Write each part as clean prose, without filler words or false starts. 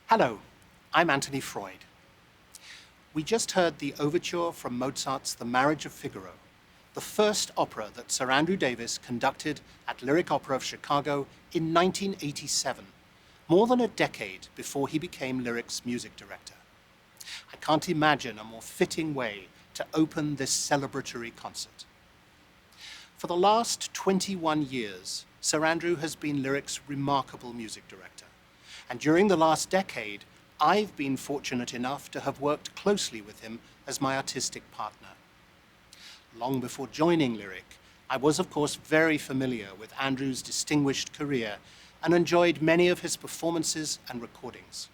Hello, I'm Anthony Freud. We just heard the overture from Mozart's The Marriage of Figaro, the first opera that Sir Andrew Davis conducted at Lyric Opera of Chicago in 1987, more than a decade before he became Lyric's music director. I can't imagine a more fitting way to open this celebratory concert. For the last 21 years, Sir Andrew has been Lyric's remarkable music director. And during the last decade, I've been fortunate enough to have worked closely with him as my artistic partner. Long before joining Lyric, I was of course very familiar with Andrew's distinguished career and enjoyed many of his performances and recordings.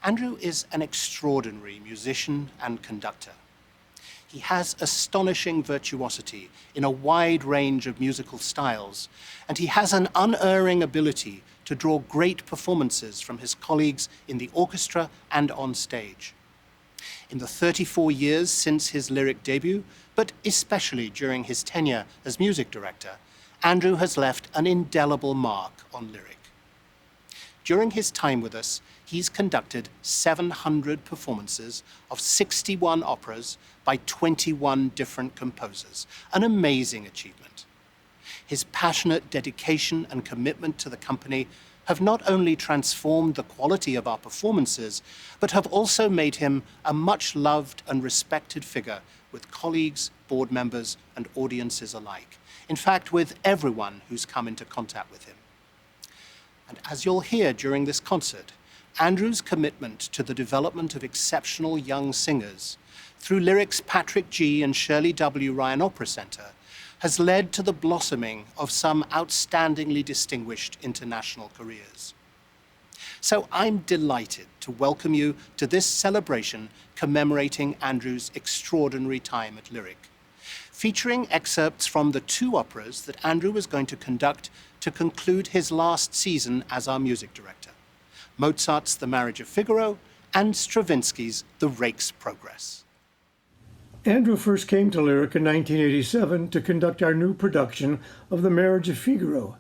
Andrew is an extraordinary musician and conductor. He has astonishing virtuosity in a wide range of musical styles, and he has an unerring ability to draw great performances from his colleagues in the orchestra and on stage. In the 34 years since his Lyric debut, but especially during his tenure as music director, Andrew has left an indelible mark on Lyric. During his time with us, he's conducted 700 performances of 61 operas by 21 different composers, an amazing achievement. His passionate dedication and commitment to the company have not only transformed the quality of our performances, but have also made him a much loved and respected figure with colleagues, board members, and audiences alike. In fact, with everyone who's come into contact with him. And as you'll hear during this concert, Andrew's commitment to the development of exceptional young singers through Lyric's Patrick G. and Shirley W. Ryan Opera Center has led to the blossoming of some outstandingly distinguished international careers. So I'm delighted to welcome you to this celebration commemorating Andrew's extraordinary time at Lyric, featuring excerpts from the two operas that Andrew is going to conduct to conclude his last season as our music director: Mozart's The Marriage of Figaro and Stravinsky's The Rake's Progress. Andrew first came to Lyric in 1987 to conduct our new production of The Marriage of Figaro.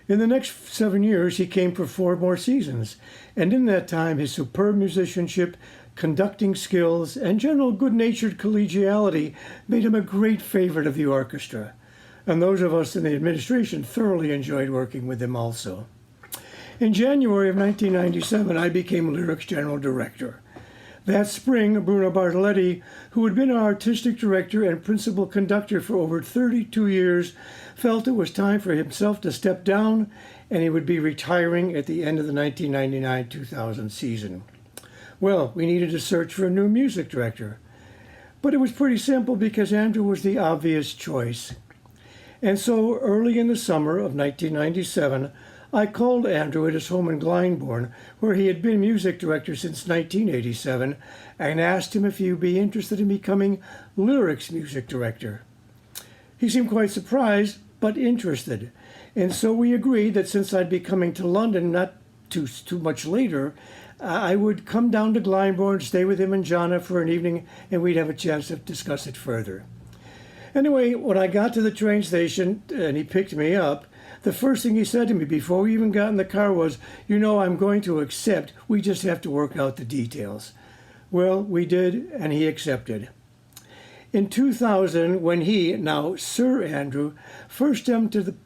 In the next 7 years, he came for 4 more seasons, and in that time, his superb musicianship, conducting skills, and general good-natured collegiality made him a great favorite of the orchestra. And those of us in the administration thoroughly enjoyed working with him also. In January of 1997, I became Lyric's general director. That spring, Bruno Bartoletti, who had been our artistic director and principal conductor for over 32 years, felt it was time for himself to step down, and he would be retiring at the end of the 1999-2000 season. Well, we needed to search for a new music director. But it was pretty simple because Andrew was the obvious choice. And so early in the summer of 1997, I called Andrew at his home in Glyndebourne, where he had been music director since 1987, and asked him if he would be interested in becoming Lyric's music director. He seemed quite surprised, but interested, and so we agreed that since I'd be coming to London not too much later, I would come down to Glyndebourne, stay with him and Jana for an evening, and we'd have a chance to discuss it further. Anyway, when I got to the train station and he picked me up, the first thing he said to me before we even got in the car was, I'm going to accept, we just have to work out the details. Well, we did, and he accepted. In 2000, when he, now Sir Andrew, first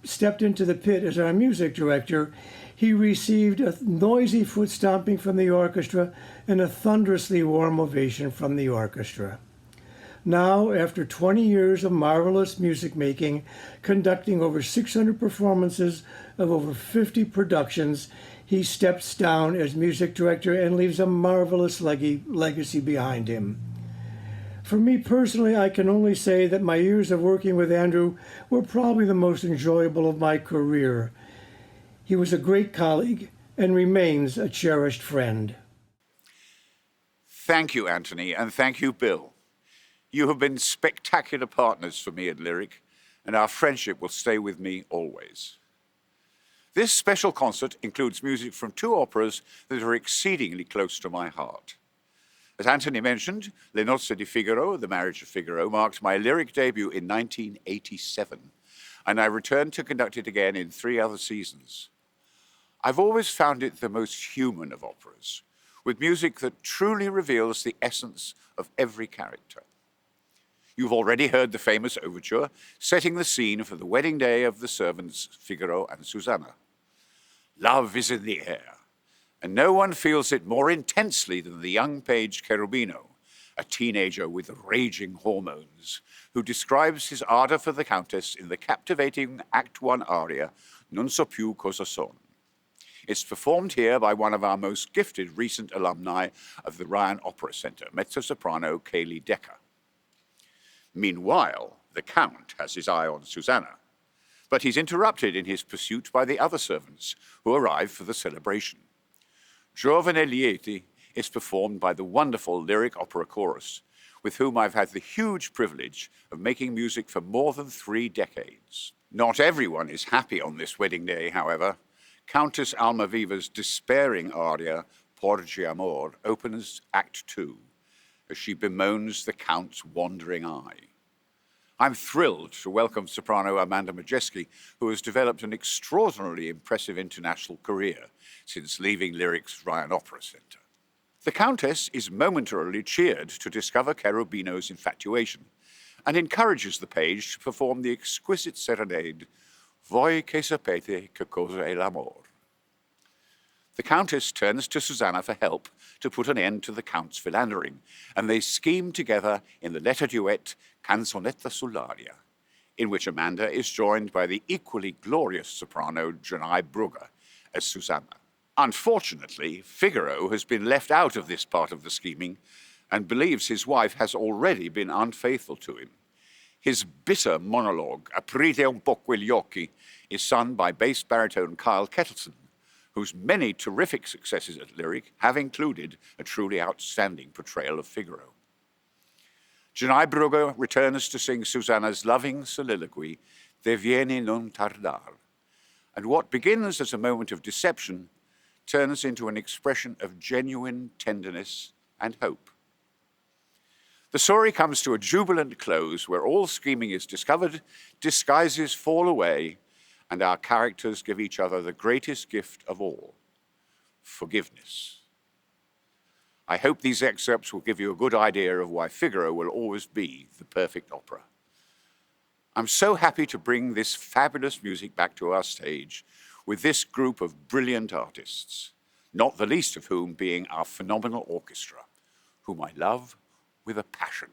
stepped into the pit as our music director, he received a noisy foot stomping from the orchestra and a thunderously warm ovation from the orchestra. Now, after 20 years of marvelous music making, conducting over 600 performances of over 50 productions, he steps down as music director and leaves a marvelous legacy behind him. For me personally, I can only say that my years of working with Andrew were probably the most enjoyable of my career. He was a great colleague and remains a cherished friend. Thank you, Anthony, and thank you, Bill. You have been spectacular partners for me at Lyric, and our friendship will stay with me always. This special concert includes music from 2 operas that are exceedingly close to my heart. As Anthony mentioned, Le Nozze di Figaro, The Marriage of Figaro, marked my Lyric debut in 1987, and I returned to conduct it again in 3 other seasons. I've always found it the most human of operas, with music that truly reveals the essence of every character. You've already heard the famous overture, setting the scene for the wedding day of the servants Figaro and Susanna. Love is in the air, and no one feels it more intensely than the young page Cherubino, a teenager with raging hormones, who describes his ardor for the Countess in the captivating Act I aria, Non so più cosa son. It's performed here by one of our most gifted recent alumni of the Ryan Opera Center, mezzo-soprano Kaylee Decker. Meanwhile, the Count has his eye on Susanna, but he's interrupted in his pursuit by the other servants, who arrive for the celebration. Giovane Lieti is performed by the wonderful Lyric Opera Chorus, with whom I've had the huge privilege of making music for more than 3 decades. Not everyone is happy on this wedding day, however. Countess Almaviva's despairing aria, Porgi Amor, opens Act II, as she bemoans the Count's wandering eye. I'm thrilled to welcome soprano Amanda Majeski, who has developed an extraordinarily impressive international career since leaving Lyric's Ryan Opera Center. The Countess is momentarily cheered to discover Cherubino's infatuation and encourages the page to perform the exquisite serenade, Voi che sapete che cosa è l'amor. The Countess turns to Susanna for help to put an end to the Count's philandering, and they scheme together in the letter duet Canzonetta sull'aria, in which Amanda is joined by the equally glorious soprano Janai Brugger as Susanna. Unfortunately, Figaro has been left out of this part of the scheming and believes his wife has already been unfaithful to him. His bitter monologue, Aprite un po' quegli occhi, is sung by bass baritone Kyle Kettleson, whose many terrific successes at Lyric have included a truly outstanding portrayal of Figaro. Janai Brugger returns to sing Susanna's loving soliloquy, Devieni non tardar, and what begins as a moment of deception turns into an expression of genuine tenderness and hope. The story comes to a jubilant close where all scheming is discovered, disguises fall away, and our characters give each other the greatest gift of all, forgiveness. I hope these excerpts will give you a good idea of why Figaro will always be the perfect opera. I'm so happy to bring this fabulous music back to our stage with this group of brilliant artists, not the least of whom being our phenomenal orchestra, whom I love with a passion.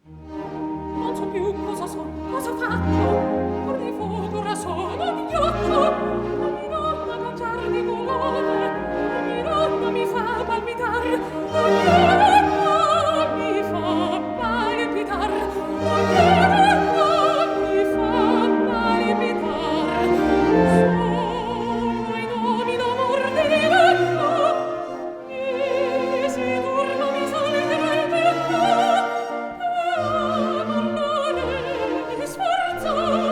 Non so più cosa son, cosa faccio, cor di fuoco sono di ghiaccio, ogni donna cangiar di colore, ogni donna mi fa palpitar, ogni donna mi fa palpitar, ogni donna mi fa palpitar. Sono i nomi d'amor di vento, e si turno mi salterà il petto, per amor non è sforzo.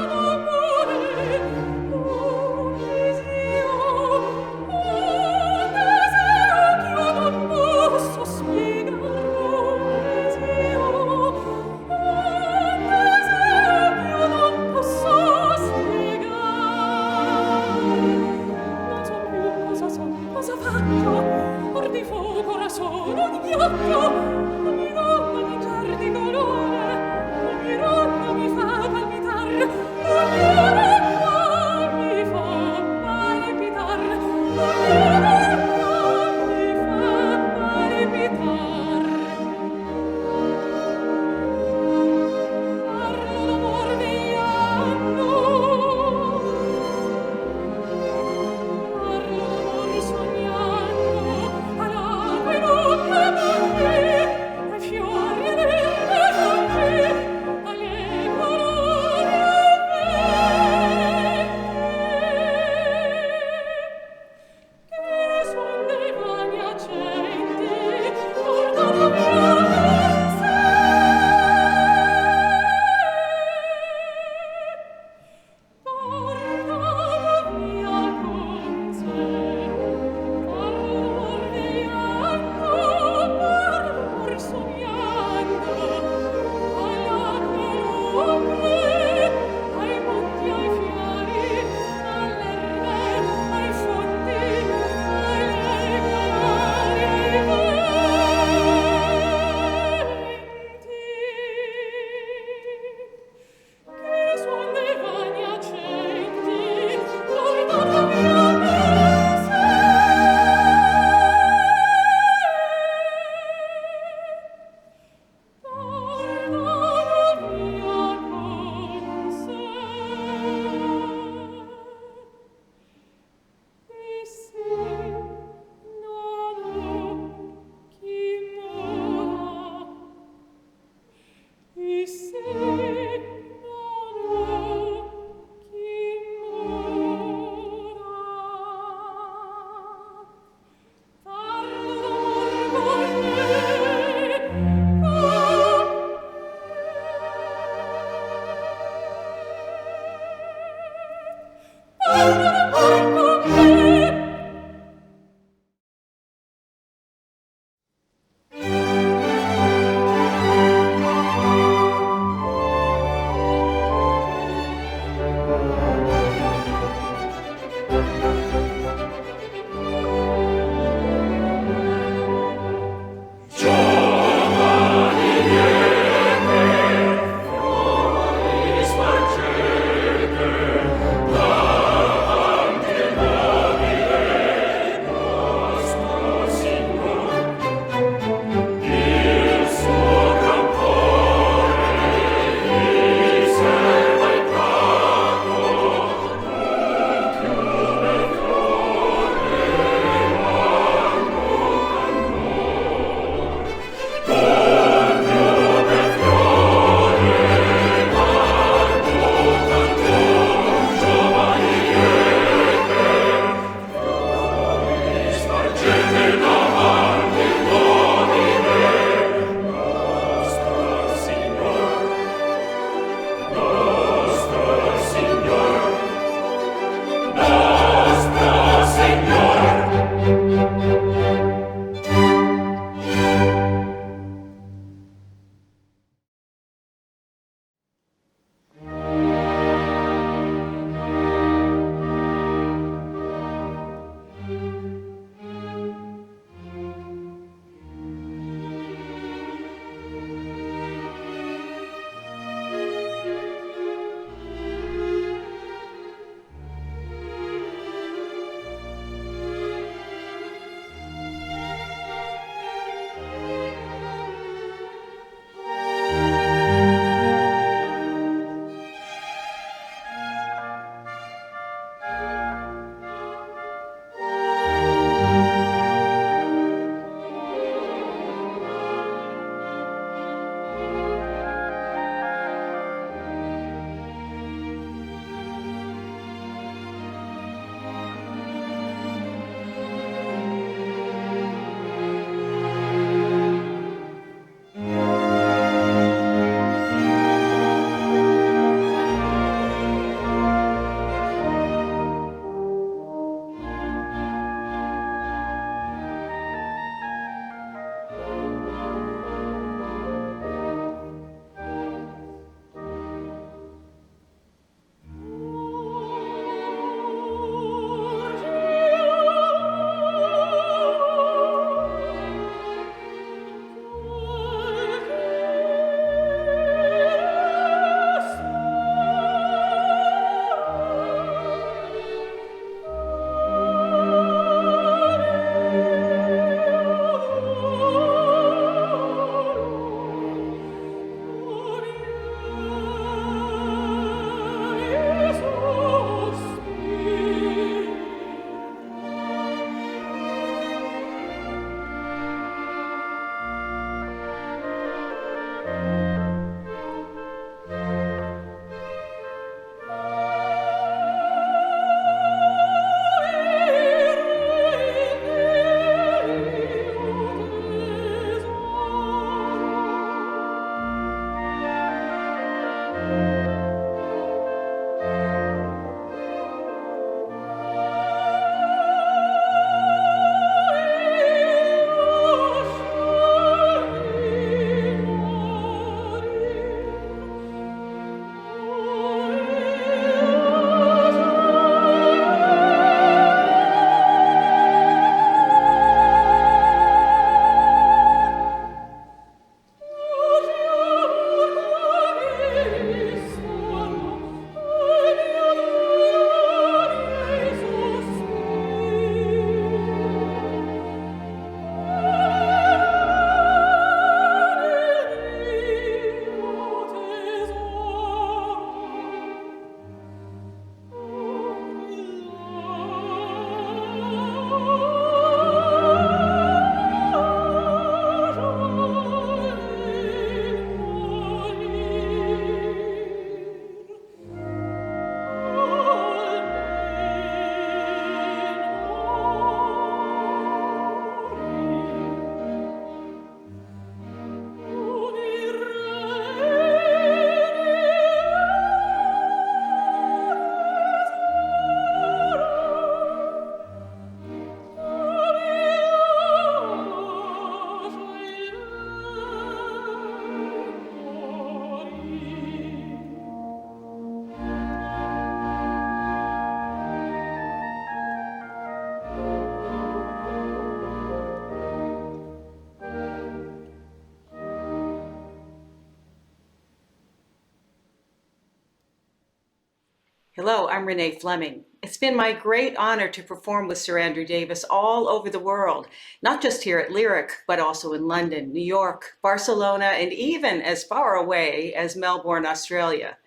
Hello, I'm Renee Fleming. It's been my great honor to perform with Sir Andrew Davis all over the world, not just here at Lyric, but also in London, New York, Barcelona, and even as far away as Melbourne, Australia.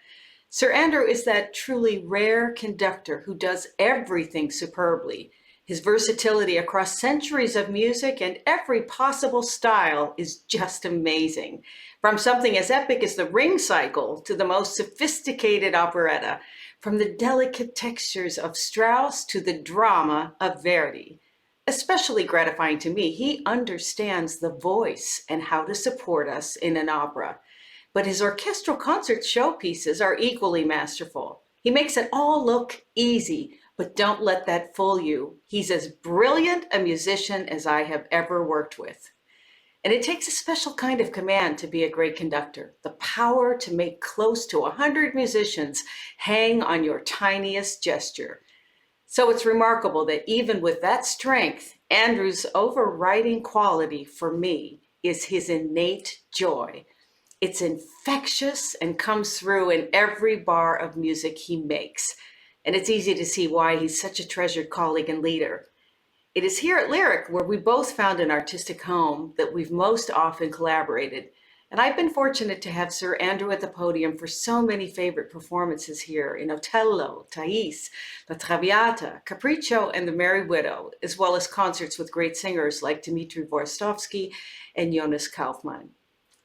Sir Andrew is that truly rare conductor who does everything superbly. His versatility across centuries of music and every possible style is just amazing. From something as epic as the Ring Cycle to the most sophisticated operetta, from the delicate textures of Strauss to the drama of Verdi. Especially gratifying to me, he understands the voice and how to support us in an opera. But his orchestral concert showpieces are equally masterful. He makes it all look easy, but don't let that fool you. He's as brilliant a musician as I have ever worked with. And it takes a special kind of command to be a great conductor, the power to make close to 100 musicians hang on your tiniest gesture. So it's remarkable that even with that strength, Andrew's overriding quality for me is his innate joy. It's infectious and comes through in every bar of music he makes. And it's easy to see why he's such a treasured colleague and leader. It is here at Lyric, where we both found an artistic home, that we've most often collaborated. And I've been fortunate to have Sir Andrew at the podium for so many favorite performances here in Otello, Thais, La Traviata, Capriccio, and The Merry Widow, as well as concerts with great singers like Dmitri Voristovsky and Jonas Kaufmann.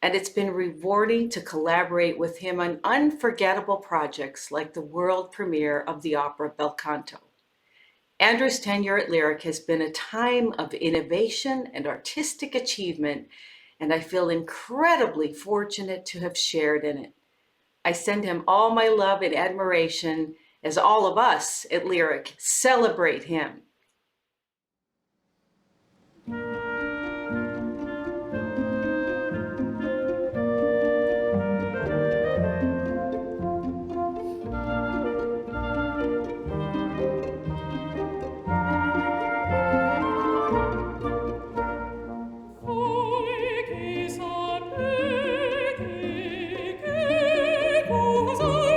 And it's been rewarding to collaborate with him on unforgettable projects like the world premiere of the opera Bel Canto. Andrew's tenure at Lyric has been a time of innovation and artistic achievement, and I feel incredibly fortunate to have shared in it. I send him all my love and admiration as all of us at Lyric celebrate him. Che cosa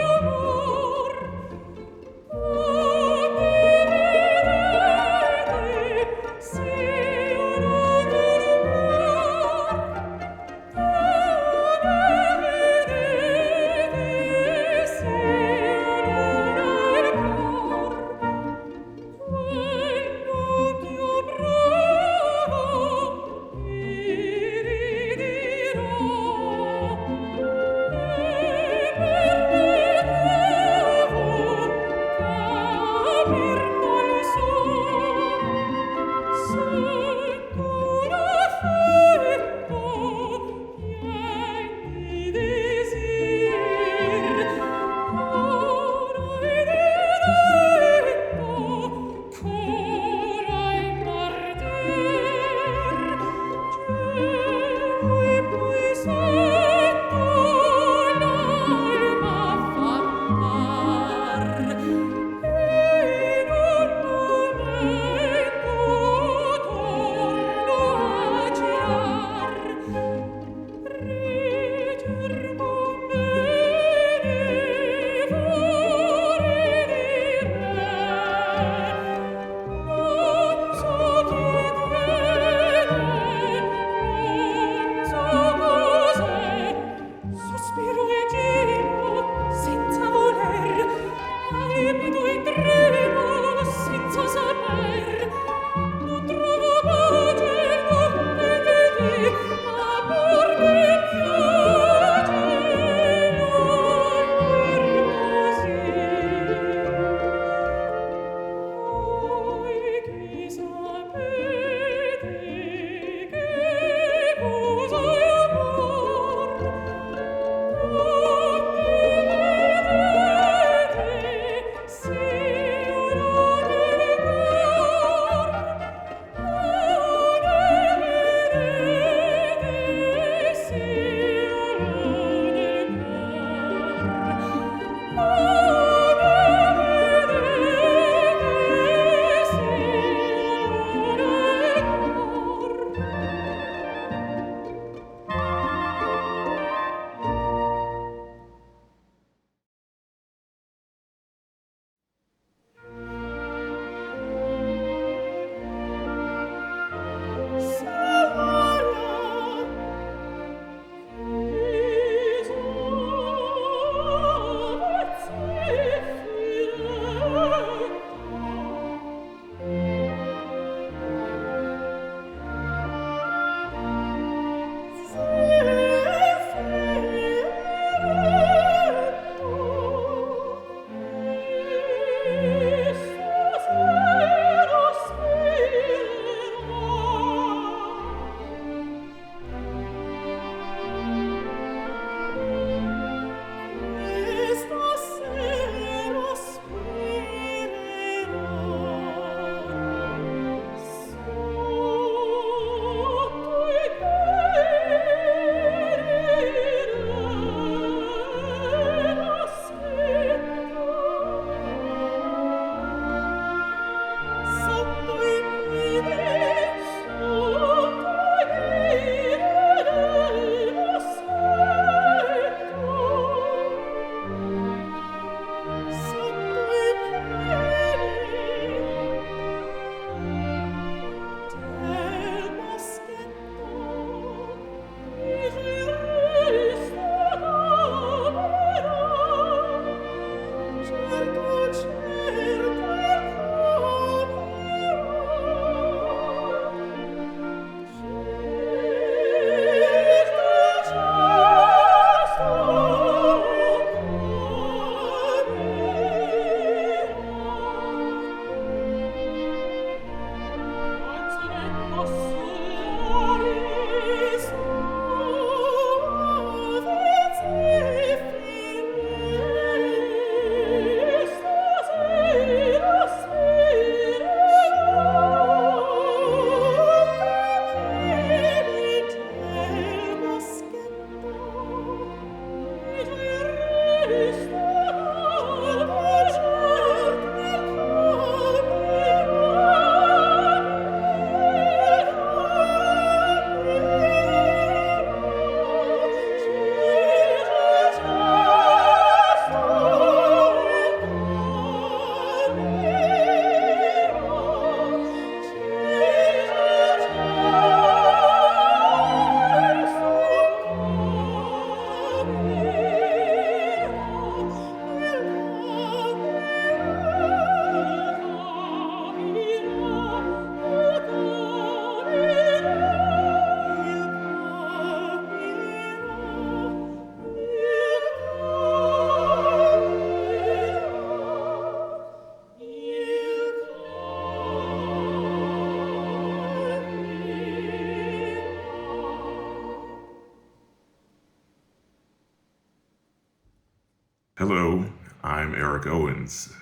Lyric Owens.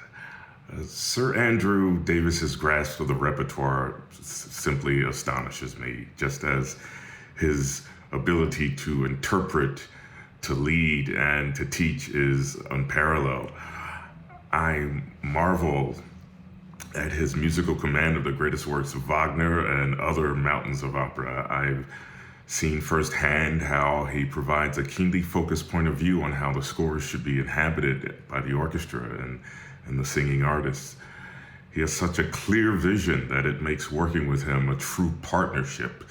Sir Andrew Davis's grasp of the repertoire simply astonishes me, just as his ability to interpret, to lead, and to teach is unparalleled. I marvel at his musical command of the greatest works of Wagner and other mountains of opera. I've seen firsthand how he provides a keenly focused point of view on how the scores should be inhabited by the orchestra and the singing artists. He has such a clear vision that it makes working with him a true partnership.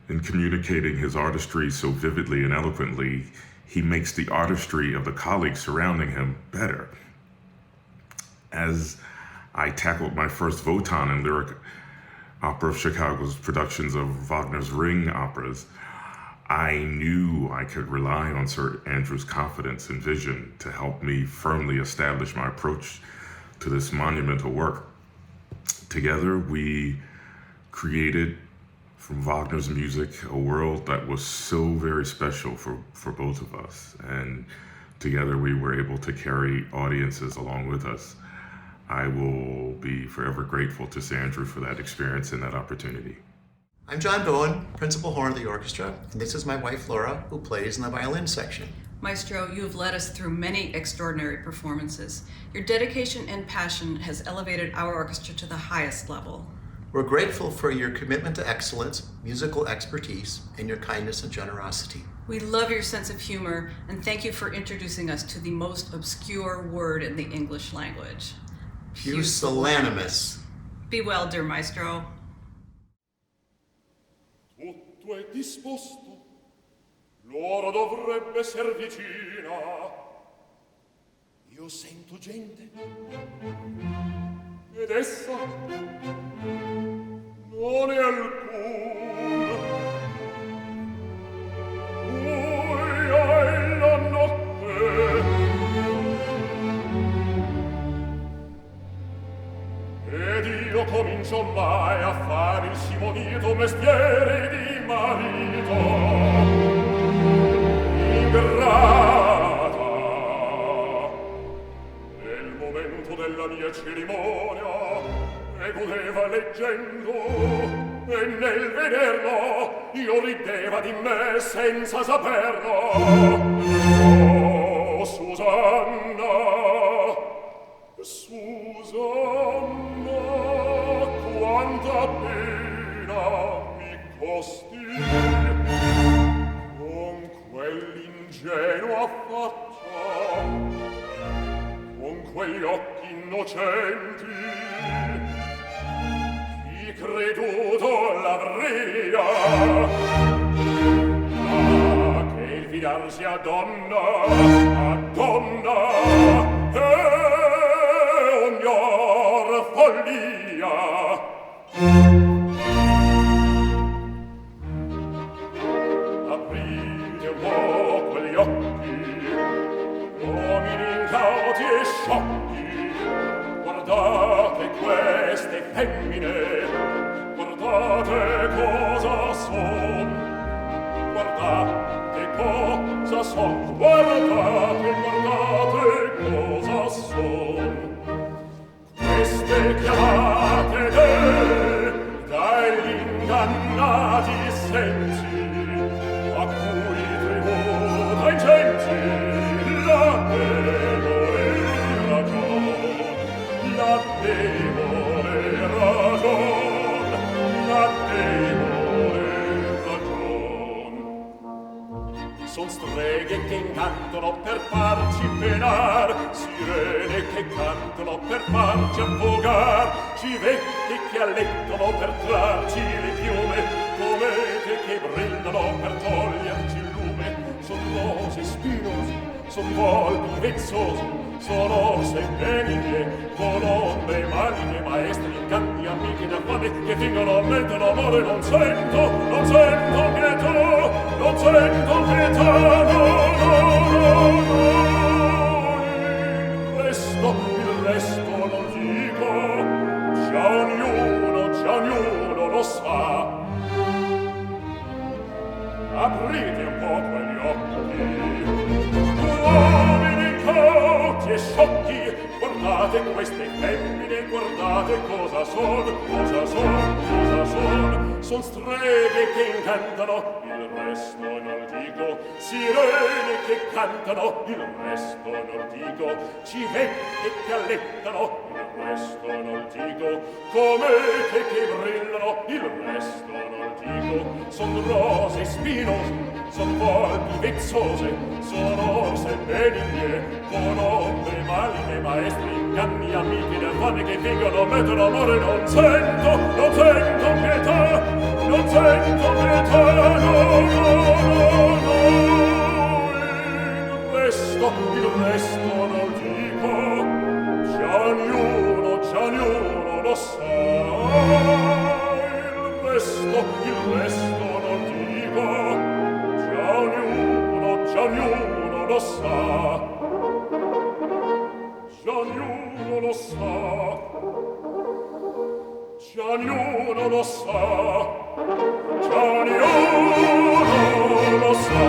In communicating his artistry so vividly and eloquently, he makes the artistry of the colleagues surrounding him better. As I tackled my first Wotan in Lyric Opera of Chicago's productions of Wagner's Ring operas, I knew I could rely on Sir Andrew's confidence and vision to help me firmly establish my approach to this monumental work. Together, we created from Wagner's music a world that was so very special for both of us, and together we were able to carry audiences along with us. I will be forever grateful to Sir Andrew for that experience and that opportunity. I'm John Bowen, principal horn of the orchestra, and this is my wife Laura, who plays in the violin section. Maestro, you have led us through many extraordinary performances. Your dedication and passion has elevated our orchestra to the highest level. We're grateful for your commitment to excellence, musical expertise, and your kindness and generosity. We love your sense of humor, and thank you for introducing us to the most obscure word in the English language. Pusillanimous. Be well, dear Maestro. Tutto è disposto, l'ora dovrebbe ser vicina. Io sento gente, ed essa non è alcun. Buia è la notte, ed io comincio ormai a fare il simonito mestiere di marito. Ingrata, nel momento della mia cerimonia, e godeva leggendo, e nel vederlo io rideva di me senza saperlo. Oh, Susanna, Susanna, quanta pena mi costi con quell'ingenua faccia, con quegli occhi innocenti. Chi creduto l'avria, che il fidarsi a donna follia. Aprite un po' quegli occhi, uomini incauti e sciocchi, guardate queste femmine, guardate cosa son, guardate cosa son, guardate cosa son. Queste chiamate dagli ingannati sensi, a cui tributa i genti la debole ragion, la debole ragion, la debole ragion. Son streghe che incantano per farci penar, sirene che cantano per farci affogar, civette che allettono per trarci le piume, comete che brillano per toglierci il lume. Son rose spinose, son volpi vezzosi, son orse benigne, colombe maligne, maestre, incanti, amiche da fame, che fingono a mente l'amore. Non sento pietà, non sento pietà, no. Il resto non dico, già ognuno lo sa. Aprite un po' quegli occhi, uomini cauti e sciocchi, Guardate queste femmine, guardate cosa son, cosa son, cosa son. Son streghe che incantano, il resto non dico. Sirene che cantano, il resto non dico. Civette che allettano, il resto non dico. Comete che brillano, il resto non dico. Son rose spinose, son volpi vezzose, son orse benigne, con ombre maline, maestri, inganni, amiche, nirvane che vengono, mettono amore. Non sento pietà, non sento pietà, no, no, no, no. Il resto non dico, già ognuno lo sa. Il resto non dico, già ognuno lo sa. Già ognuno lo sa. Già ognuno lo sa. Già ognuno lo sa.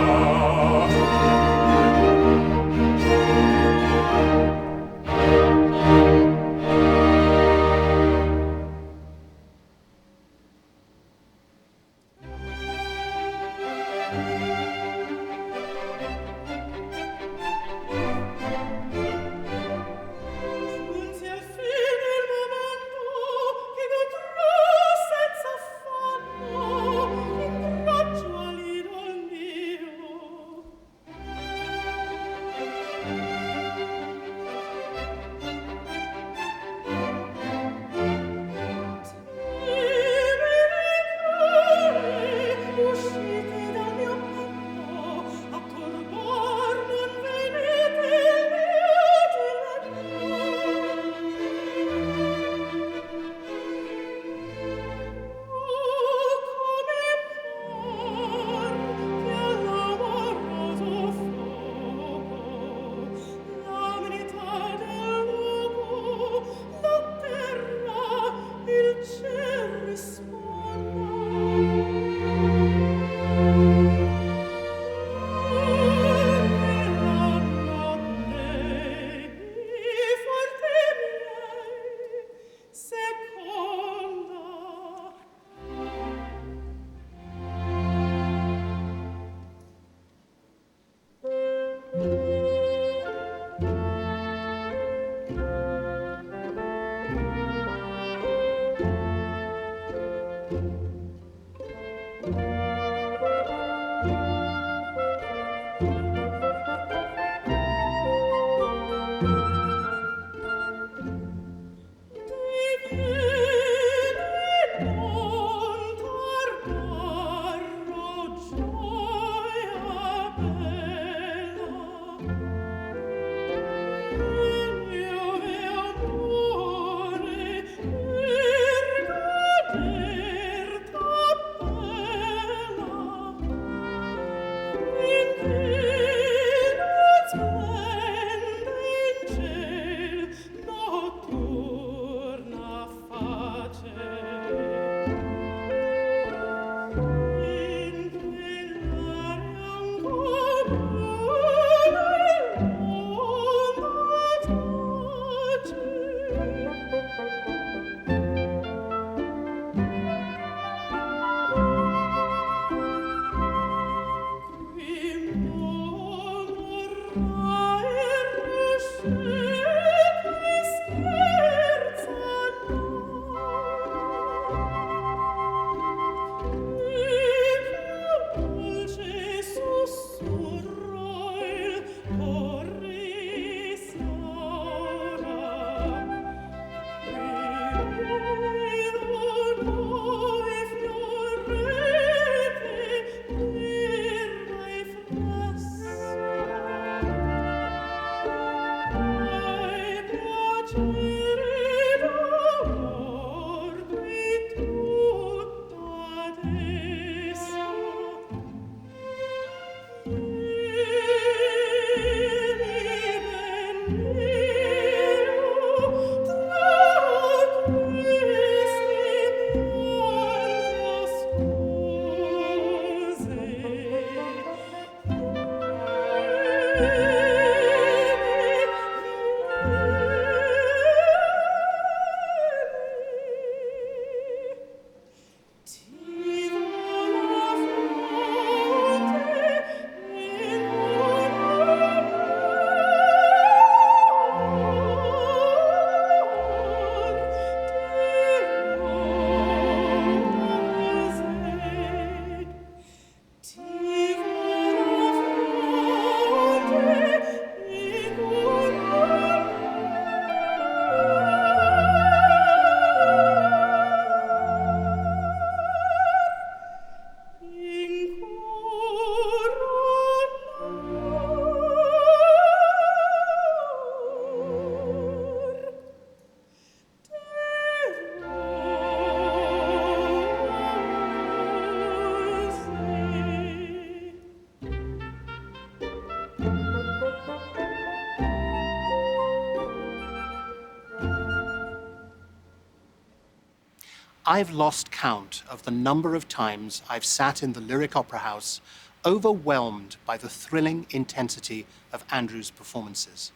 I've lost count of the number of times I've sat in the Lyric Opera House, overwhelmed by the thrilling intensity of Andrew's performances.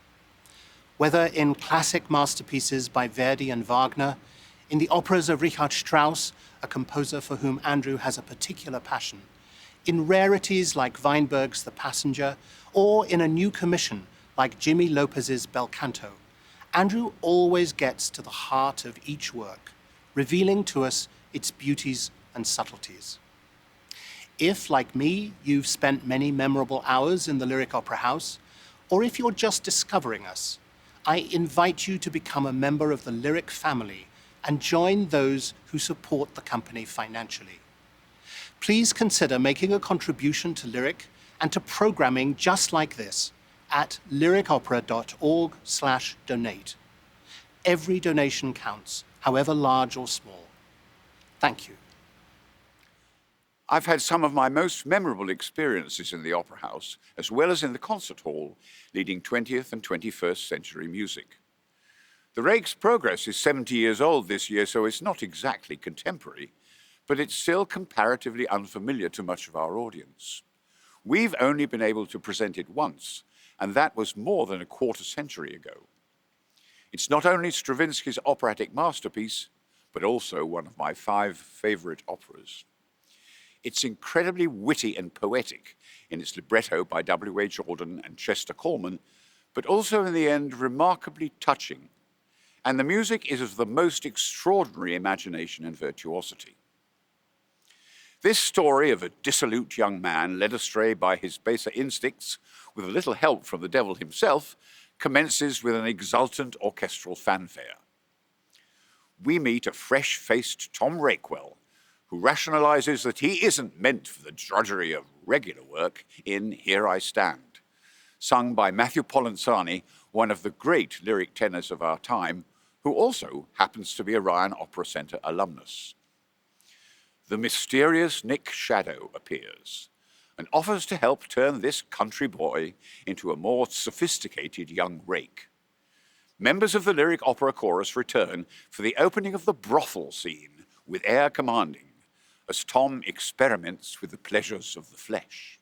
Whether in classic masterpieces by Verdi and Wagner, in the operas of Richard Strauss, a composer for whom Andrew has a particular passion, in rarities like Weinberg's The Passenger, or in a new commission like Jimmy Lopez's Bel Canto, Andrew always gets to the heart of each work, revealing to us its beauties and subtleties. If, like me, you've spent many memorable hours in the Lyric Opera House, or if you're just discovering us, I invite you to become a member of the Lyric family and join those who support the company financially. Please consider making a contribution to Lyric and to programming just like this at lyricopera.org/donate. Every donation counts, however large or small. Thank you. I've had some of my most memorable experiences in the Opera House, as well as in the concert hall, leading 20th and 21st century music. The Rake's Progress is 70 years old this year, so it's not exactly contemporary, but it's still comparatively unfamiliar to much of our audience. We've only been able to present it once, and that was more than a quarter century ago. It's not only Stravinsky's operatic masterpiece, but also one of my 5 favorite operas. It's incredibly witty and poetic in its libretto by W.H. Auden and Chester Coleman, but also in the end remarkably touching. And the music is of the most extraordinary imagination and virtuosity. This story of a dissolute young man led astray by his baser instincts, with a little help from the devil himself, commences with an exultant orchestral fanfare. We meet a fresh-faced Tom Rakewell, who rationalizes that he isn't meant for the drudgery of regular work in Here I Stand, sung by Matthew Polenzani, one of the great lyric tenors of our time, who also happens to be a Ryan Opera Center alumnus. The mysterious Nick Shadow appears and offers to help turn this country boy into a more sophisticated young rake. Members of the Lyric Opera Chorus return for the opening of the brothel scene with air commanding, as Tom experiments with the pleasures of the flesh.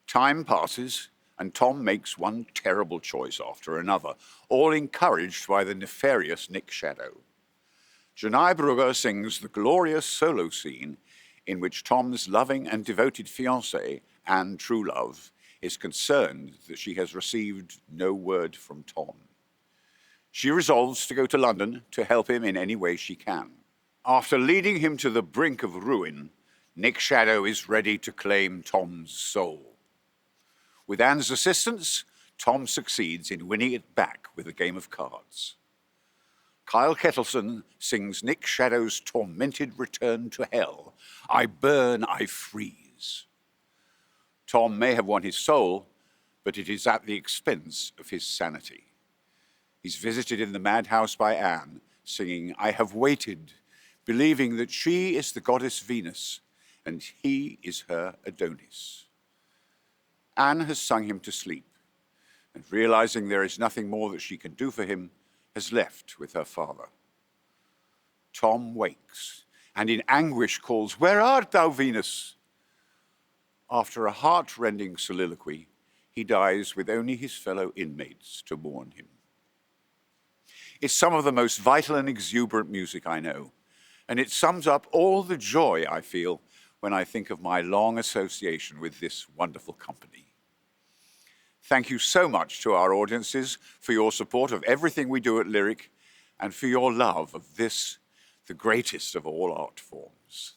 Time passes, and Tom makes one terrible choice after another, all encouraged by the nefarious Nick Shadow. Janai Brugger sings the glorious solo scene in which Tom's loving and devoted fiancée, Anne Truelove, is concerned that she has received no word from Tom. She resolves to go to London to help him in any way she can. After leading him to the brink of ruin, Nick Shadow is ready to claim Tom's soul. With Anne's assistance, Tom succeeds in winning it back with a game of cards. Kyle Kettleson sings Nick Shadow's tormented return to hell, I burn, I freeze. Tom may have won his soul, but it is at the expense of his sanity. He's visited in the madhouse by Anne, singing, I have waited, believing that she is the goddess Venus, and he is her Adonis. Anne has sung him to sleep, and realizing there is nothing more that she can do for him, has left with her father. Tom wakes, and in anguish calls, Where art thou, Venus? After a heart-rending soliloquy, he dies with only his fellow inmates to mourn him. It's some of the most vital and exuberant music I know, and it sums up all the joy I feel when I think of my long association with this wonderful company. Thank you so much to our audiences for your support of everything we do at Lyric and for your love of this, the greatest of all art forms.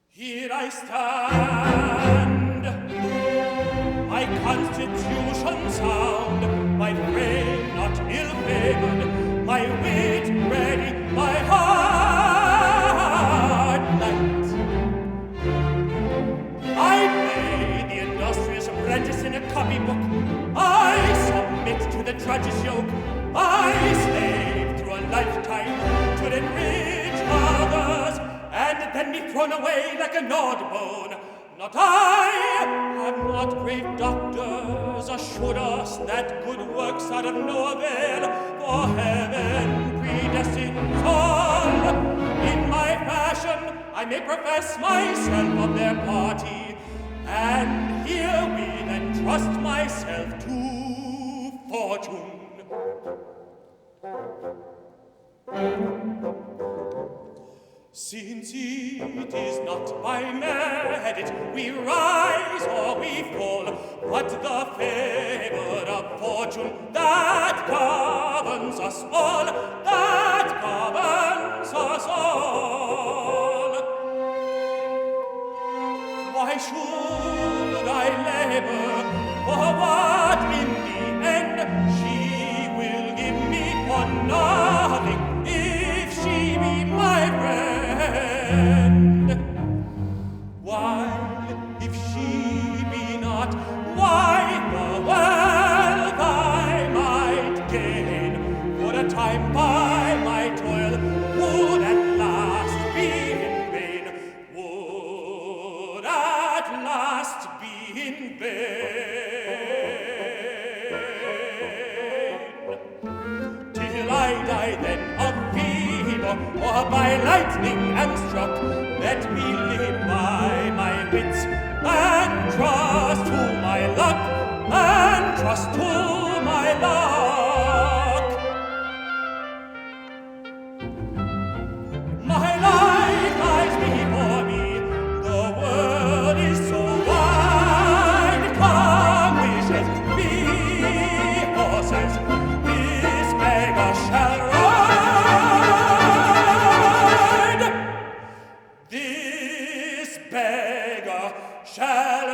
Here I stand, my constitution sound, my brain not ill-favored, my wit ready, my heart light. I play the industrious apprentice in a copybook. I submit to the drudge's yoke. I slave through a lifetime to enrich others, and then be thrown away like a gnawed bone. Not I, have not grave doctors assured us that good works are of no avail, for heaven predestines all. In my fashion, I may profess myself of their party, and here we then trust myself to fortune. Since it is not by merit we rise or we fall, but the favor of fortune that governs us all, that governs us all. Why should I labor for what in the end she will give me for nothing if she be my friend? While if she be not, why the wealth I might gain for a time by my toil would at last be in vain, would at last be in vain. Till I die then of fever or by lightning am struck, let me live by my wits and trust to my luck, and trust to my luck. My life lies before me, the world is so wide. Come, wishes, be horses, this beggar shall ride. This beggar shall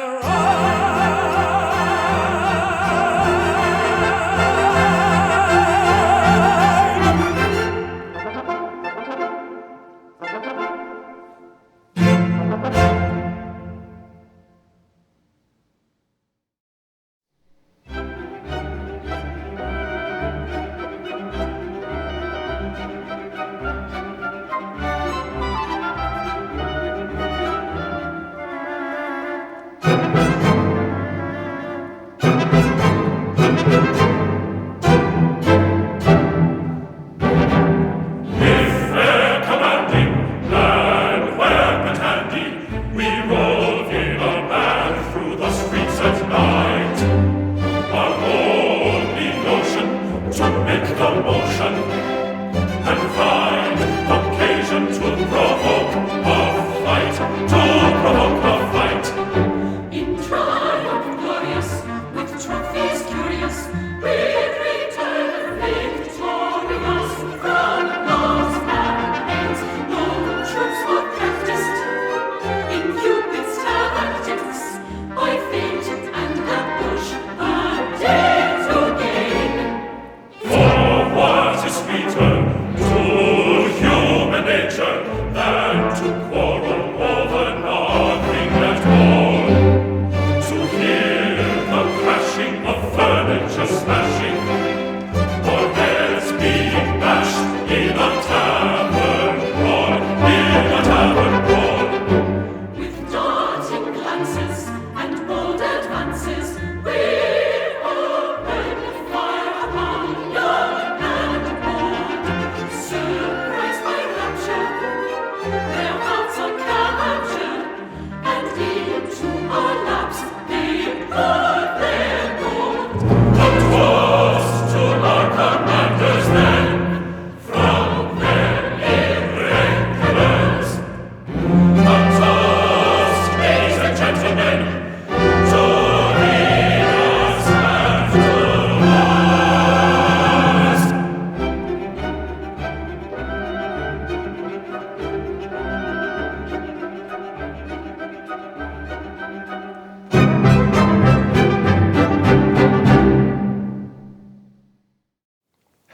Our laps they pour their gold.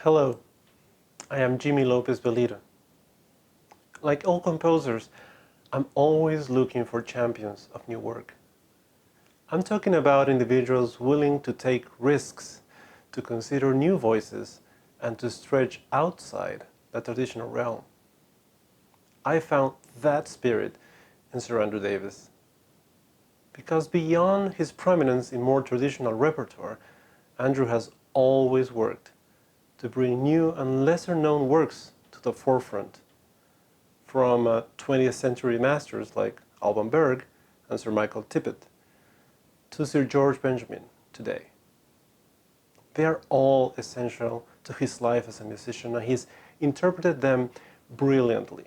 Hello, I am Jimmy Lopez Belita. Like all composers, I'm always looking for champions of new work. I'm talking about individuals willing to take risks, to consider new voices, and to stretch outside the traditional realm. I found that spirit in Sir Andrew Davis. Because beyond his prominence in more traditional repertoire, Andrew has always worked to bring new and lesser-known works to the forefront, from 20th century masters like Alban Berg and Sir Michael Tippett to Sir George Benjamin today. They are all essential to his life as a musician, and he's interpreted them brilliantly.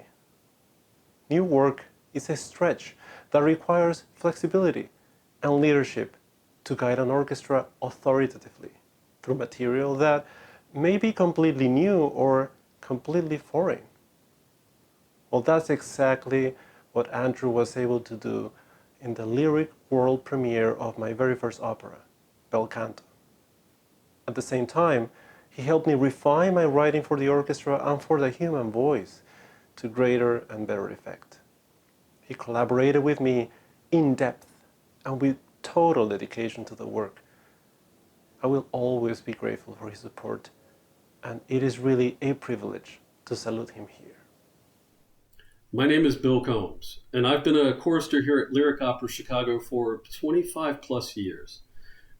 New work is a stretch that requires flexibility and leadership to guide an orchestra authoritatively through material that may be completely new or completely foreign. Well, that's exactly what Andrew was able to do in the lyric world premiere of my very first opera, Bel Canto. At the same time, he helped me refine my writing for the orchestra and for the human voice to greater and better effect. He collaborated with me in depth and with total dedication to the work. I will always be grateful for his support, and it is really a privilege to salute him here. My name is Bill Combs, and I've been a chorister here at Lyric Opera Chicago for 25 plus years,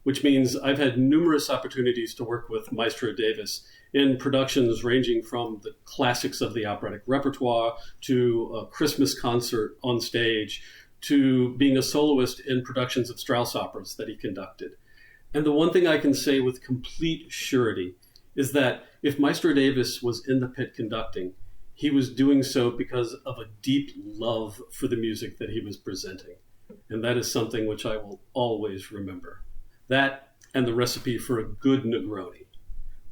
which means I've had numerous opportunities to work with Maestro Davis in productions ranging from the classics of the operatic repertoire to a Christmas concert on stage to being a soloist in productions of Strauss operas that he conducted. And the one thing I can say with complete surety is that if Maestro Davis was in the pit conducting, he was doing so because of a deep love for the music that he was presenting. And that is something which I will always remember. That and the recipe for a good Negroni.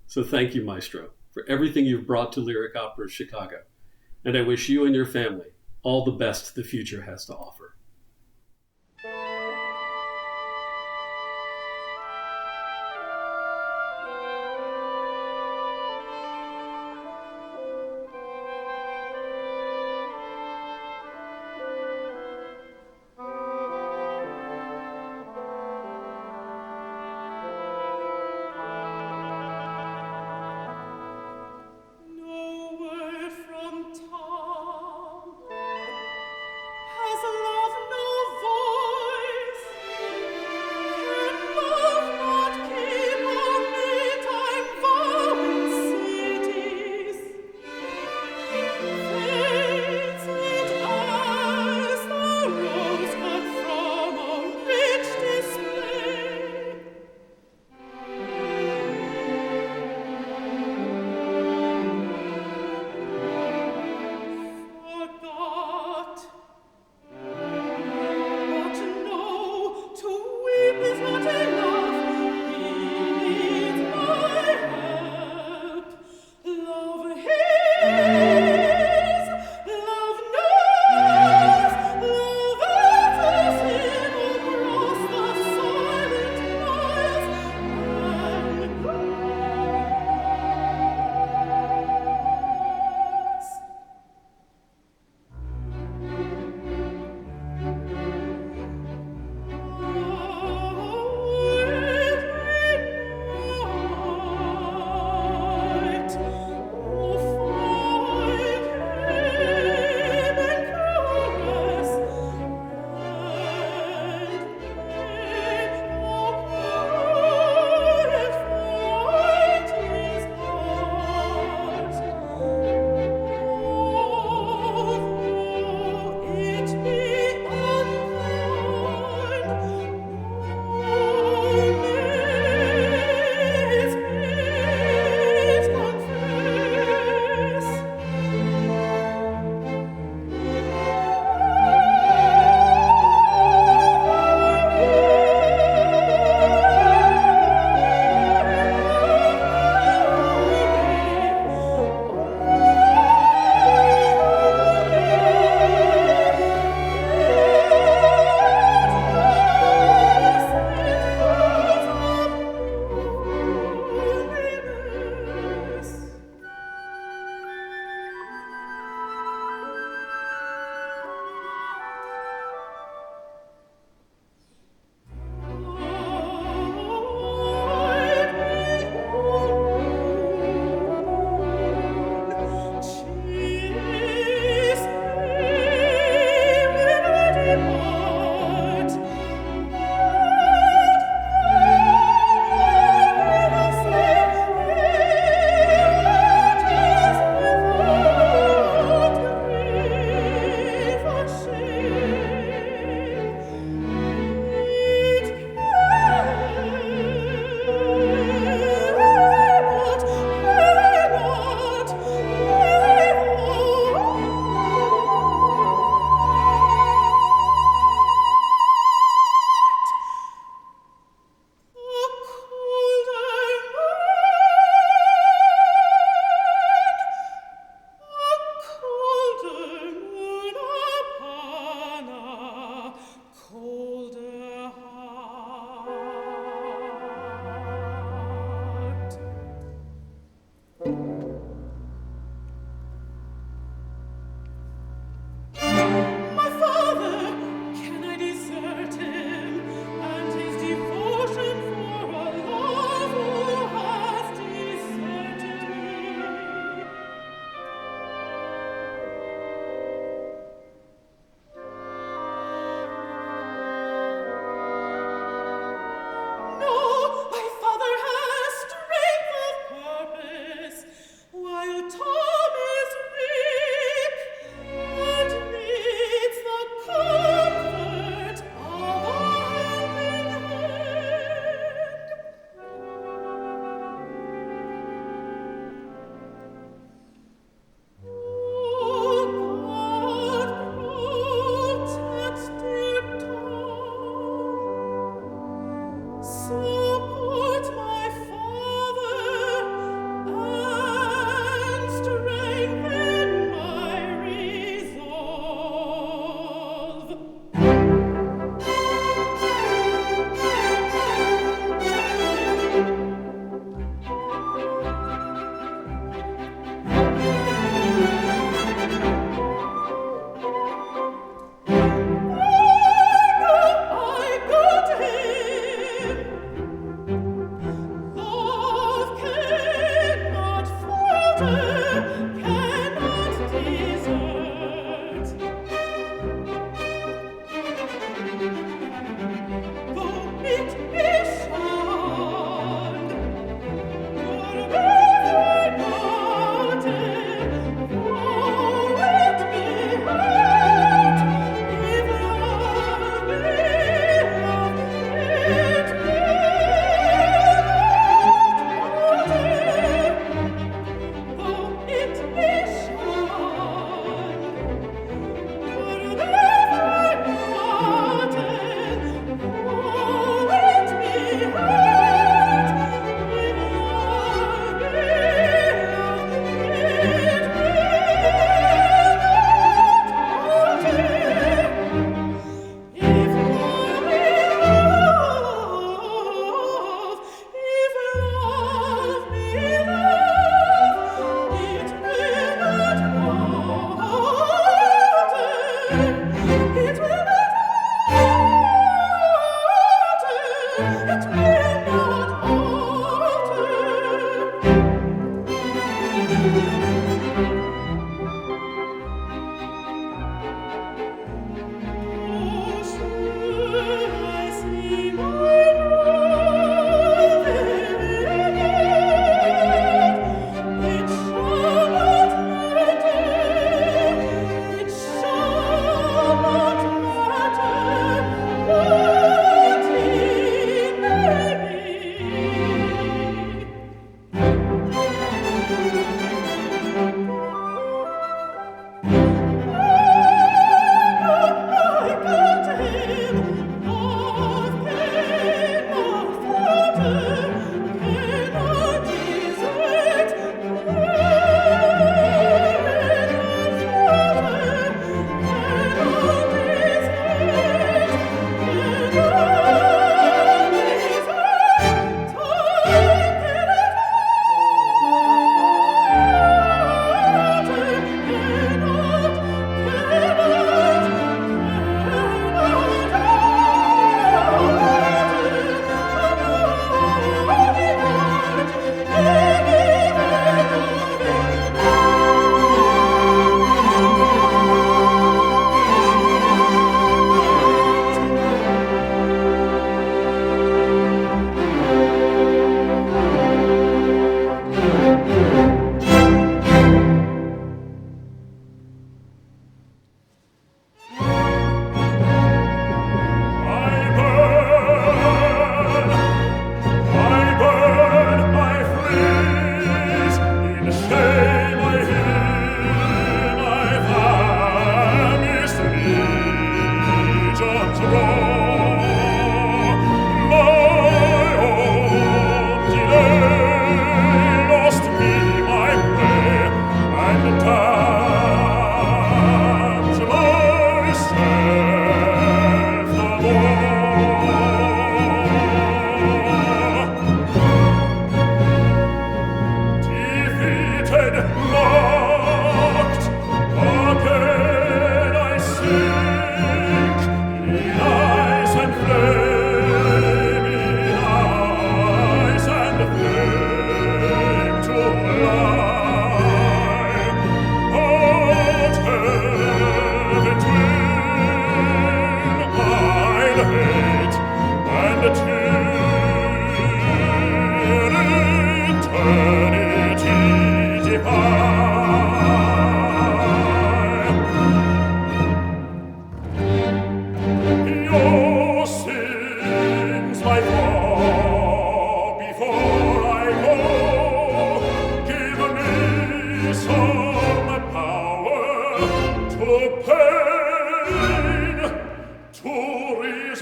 So thank you, Maestro, for everything you've brought to Lyric Opera Chicago. And I wish you and your family all the best the future has to offer. No word from town has love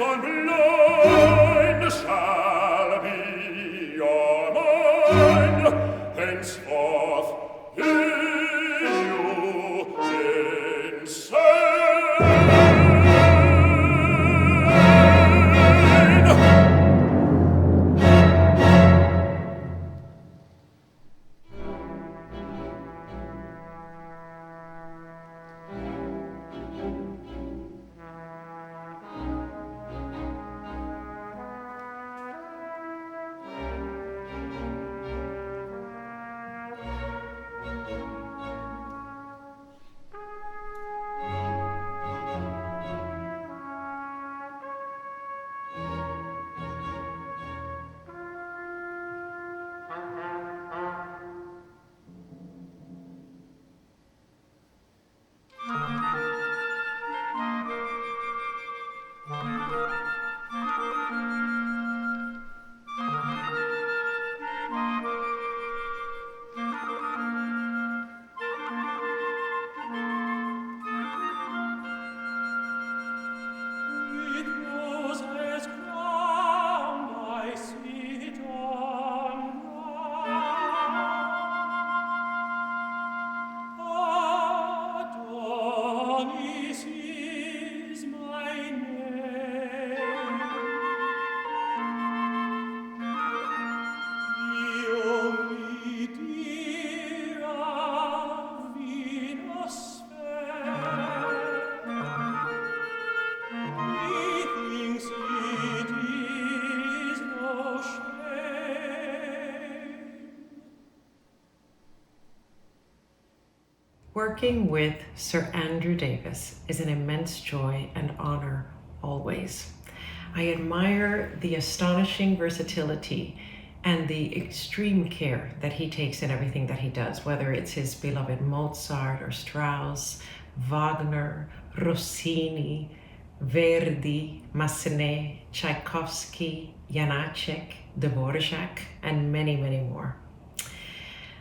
on blind shall be your mind. Henceforth, hear you insane. Working with Sir Andrew Davis is an immense joy and honor always. I admire the astonishing versatility and the extreme care that he takes in everything that he does, whether it's his beloved Mozart or Strauss, Wagner, Rossini, Verdi, Massenet, Tchaikovsky, Janacek, Dvorak, and many, many more.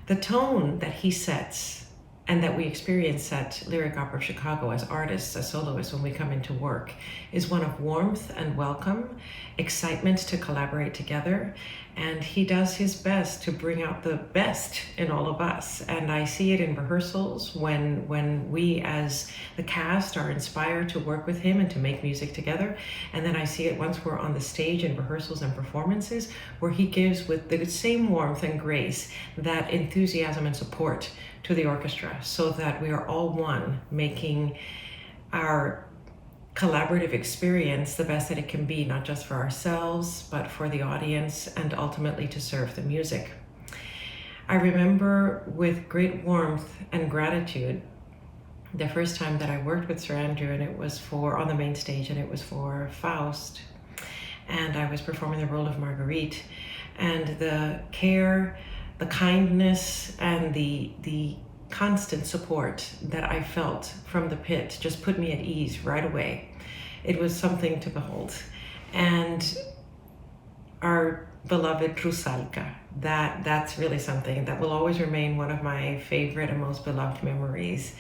The tone that he sets and that we experience at Lyric Opera of Chicago as artists, as soloists, when we come into work, is one of warmth and welcome, excitement to collaborate together, and he does his best to bring out the best in all of us. And I see it in rehearsals when we as the cast are inspired to work with him and to make music together. And then I see it once we're on the stage in rehearsals and performances, where he gives with the same warmth and grace that enthusiasm and support to the orchestra, so that we are all one, making our collaborative experience the best that it can be, not just for ourselves, but for the audience, and ultimately to serve the music. I remember with great warmth and gratitude the first time that I worked with Sir Andrew, and it was on the main stage, and it was for Faust, and I was performing the role of Marguerite, and the care, the kindness, and the constant support that I felt from the pit just put me at ease right away. It was something to behold. And our beloved Rusalka, that's really something that will always remain one of my favorite and most beloved memories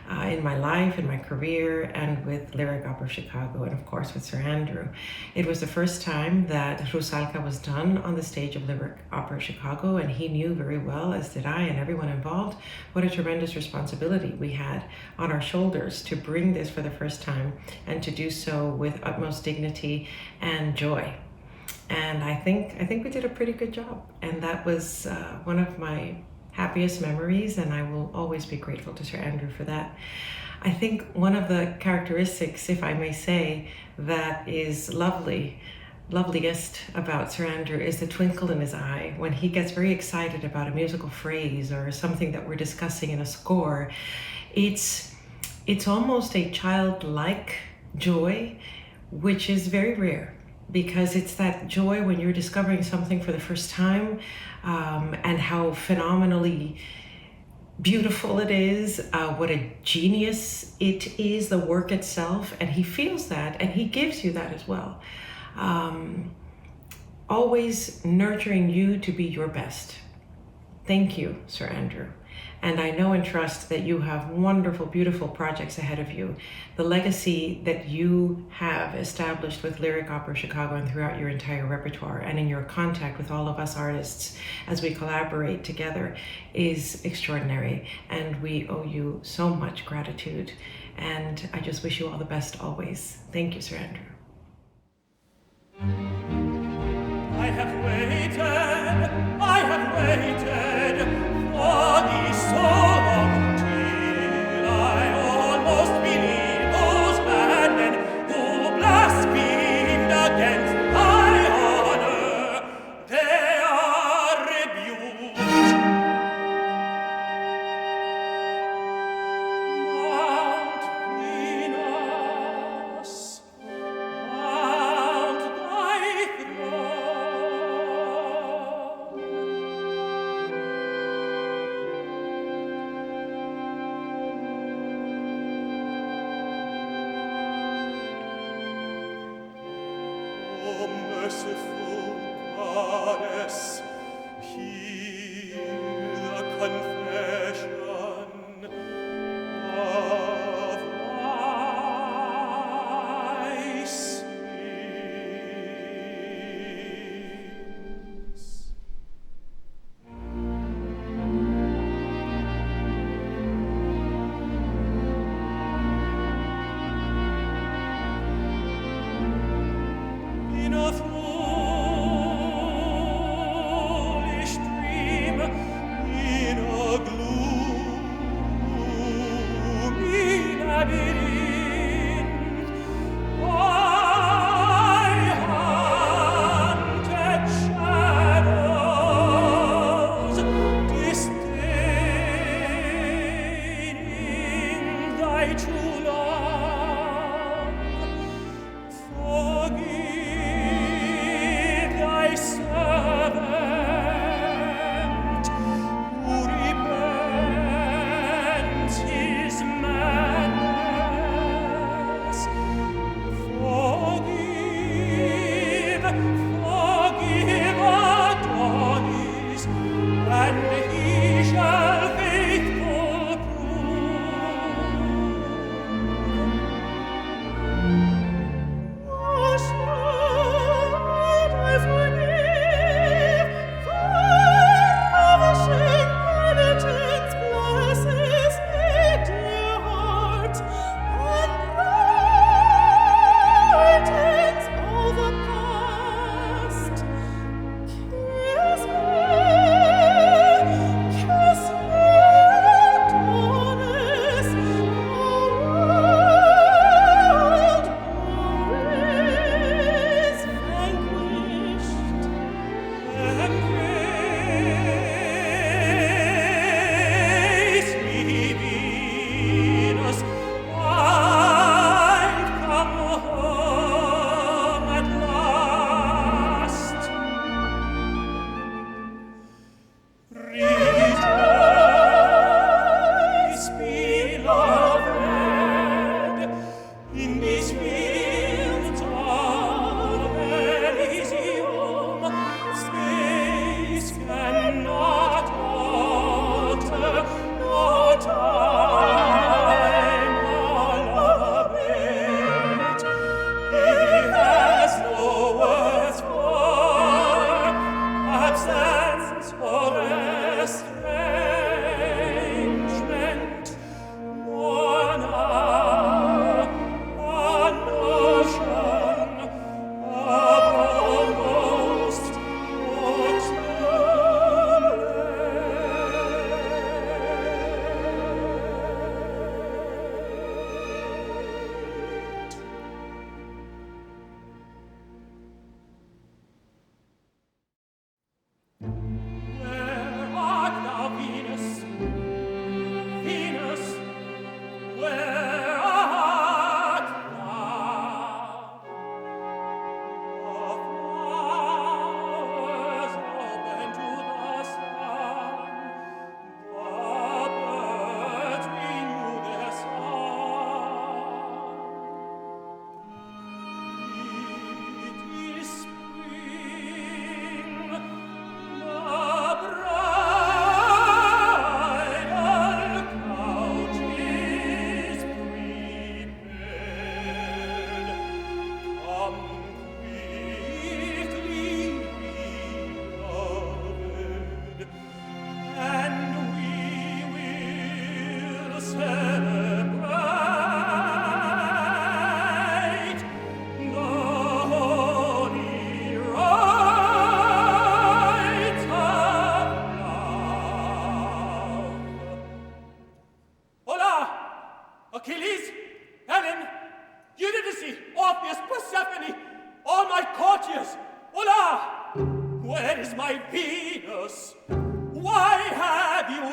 in my life, in my career, and with Lyric Opera of Chicago, and of course with Sir Andrew. It was the first time that Rusalka was done on the stage of Lyric Opera of Chicago, and he knew very well, as did I and everyone involved, what a tremendous responsibility we had on our shoulders to bring this for the first time, and to do so with utmost dignity and joy. And I think we did a pretty good job, and that was one of my happiest memories, and I will always be grateful to Sir Andrew for that. I think one of the characteristics, if I may say, that is loveliest about Sir Andrew is the twinkle in his eye when he gets very excited about a musical phrase or something that we're discussing in a score. It's almost a childlike joy, which is very rare, because it's that joy when you're discovering something for the first time, and how phenomenally beautiful it is, what a genius it is, the work itself, and he feels that, and he gives you that as well. Always nurturing you to be your best. Thank you, Sir Andrew. And I know and trust that you have wonderful, beautiful projects ahead of you. The legacy that you have established with Lyric Opera Chicago and throughout your entire repertoire, and in your contact with all of us artists as we collaborate together, is extraordinary. And we owe you so much gratitude. And I just wish you all the best always. Thank you, Sir Andrew. I have waited for thee so long, till I almost believe those madmen who blasphemed against thy honor. They are rebuked. Mount Venus, mount thy throne.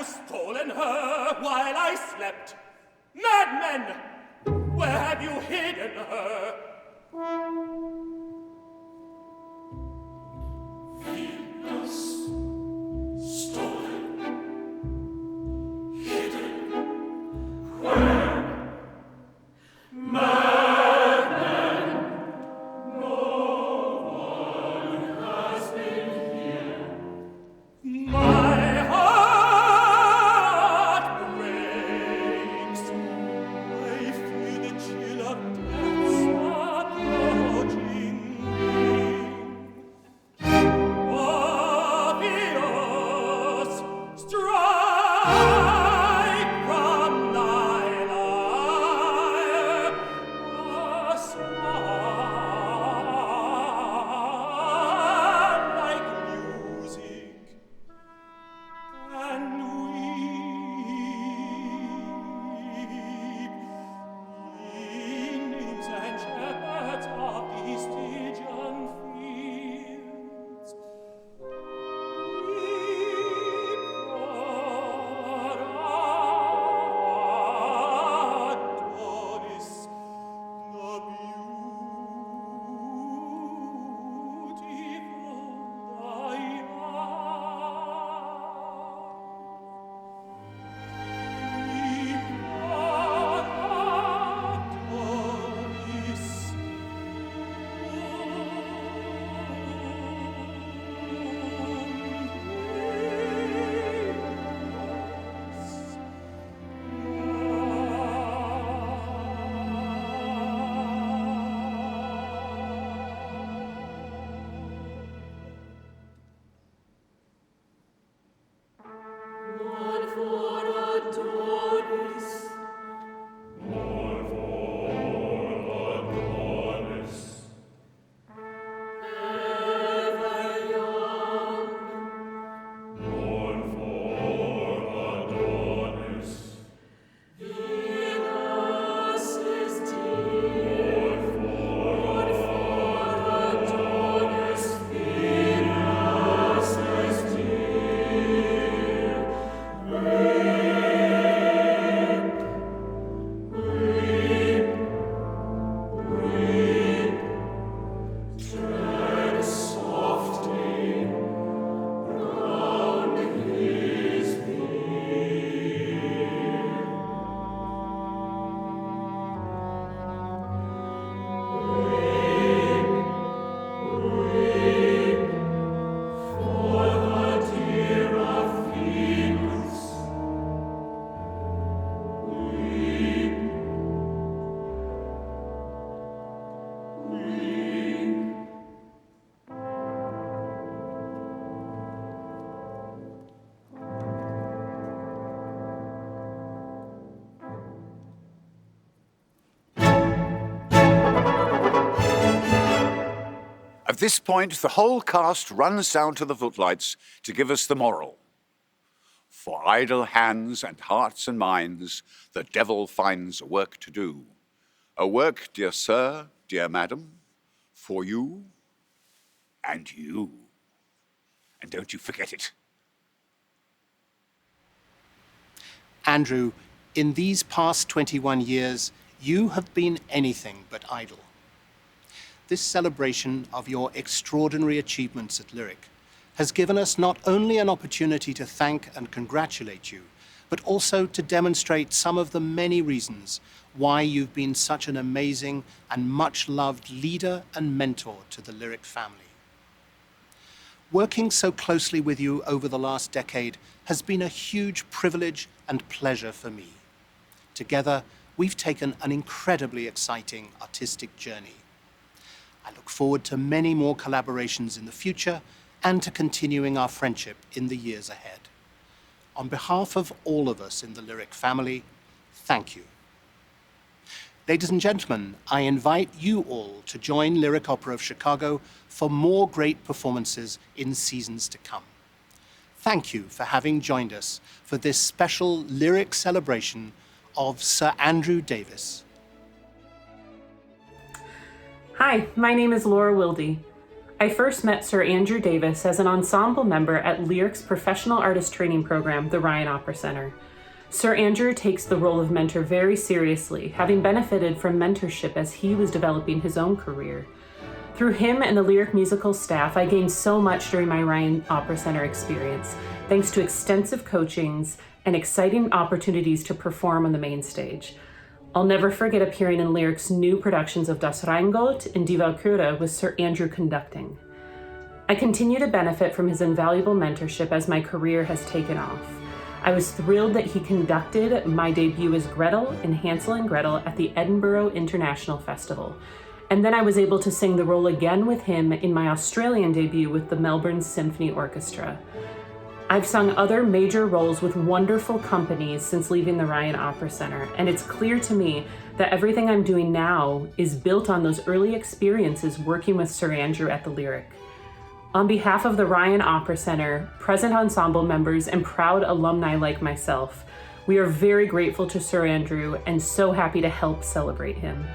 you stolen her while I slept? Madmen! Where have you hidden her? Venus, stolen, hidden, where? Madman, no one has been here. My heart breaks. I feel the chill of death's approaching me. Orpheus, strike from thy lyre a song like music, and weep, ye nymphs and shepherds of the Stygian fields. Weep for Adonis, the beautiful Diana. Weep for Adonis, Mourn for Adonis. Mourn for Adonis. Ever young. Mourn for Adonis. Venus is dear. Mourn for Adonis. Venus is dear. Weep, weep, weep. Tread softly round his bier. Weep, weep for the dear of Venus. Weep, weep. At this point, the whole cast runs down to the footlights to give us the moral. For idle hands and hearts and minds, the devil finds a work to do. A work, dear sir, dear madam, for you and you. And don't you forget it. Andrew, in these past 21 years, you have been anything but idle. This celebration of your extraordinary achievements at Lyric has given us not only an opportunity to thank and congratulate you, but also to demonstrate some of the many reasons why you've been such an amazing and much-loved leader and mentor to the Lyric family. Working so closely with you over the last decade has been a huge privilege and pleasure for me. Together, we've taken an incredibly exciting artistic journey. I look forward to many more collaborations in the future and to continuing our friendship in the years ahead. On behalf of all of us in the Lyric family, thank you. Ladies and gentlemen, I invite you all to join Lyric Opera of Chicago for more great performances in seasons to come. Thank you for having joined us for this special Lyric celebration of Sir Andrew Davis. Hi, my name is Laura Wilde. I first met Sir Andrew Davis as an ensemble member at Lyric's professional artist training program, the Ryan Opera Center. Sir Andrew takes the role of mentor very seriously, having benefited from mentorship as he was developing his own career. Through him and the Lyric musical staff, I gained so much during my Ryan Opera Center experience, thanks to extensive coachings and exciting opportunities to perform on the main stage. I'll never forget appearing in Lyric's new productions of Das Rheingold and Die Walküre with Sir Andrew conducting. I continue to benefit from his invaluable mentorship as my career has taken off. I was thrilled that he conducted my debut as Gretel in Hansel and Gretel at the Edinburgh International Festival. And then I was able to sing the role again with him in my Australian debut with the Melbourne Symphony Orchestra. I've sung other major roles with wonderful companies since leaving the Ryan Opera Center, and it's clear to me that everything I'm doing now is built on those early experiences working with Sir Andrew at the Lyric. On behalf of the Ryan Opera Center, present ensemble members, and proud alumni like myself, we are very grateful to Sir Andrew and so happy to help celebrate him.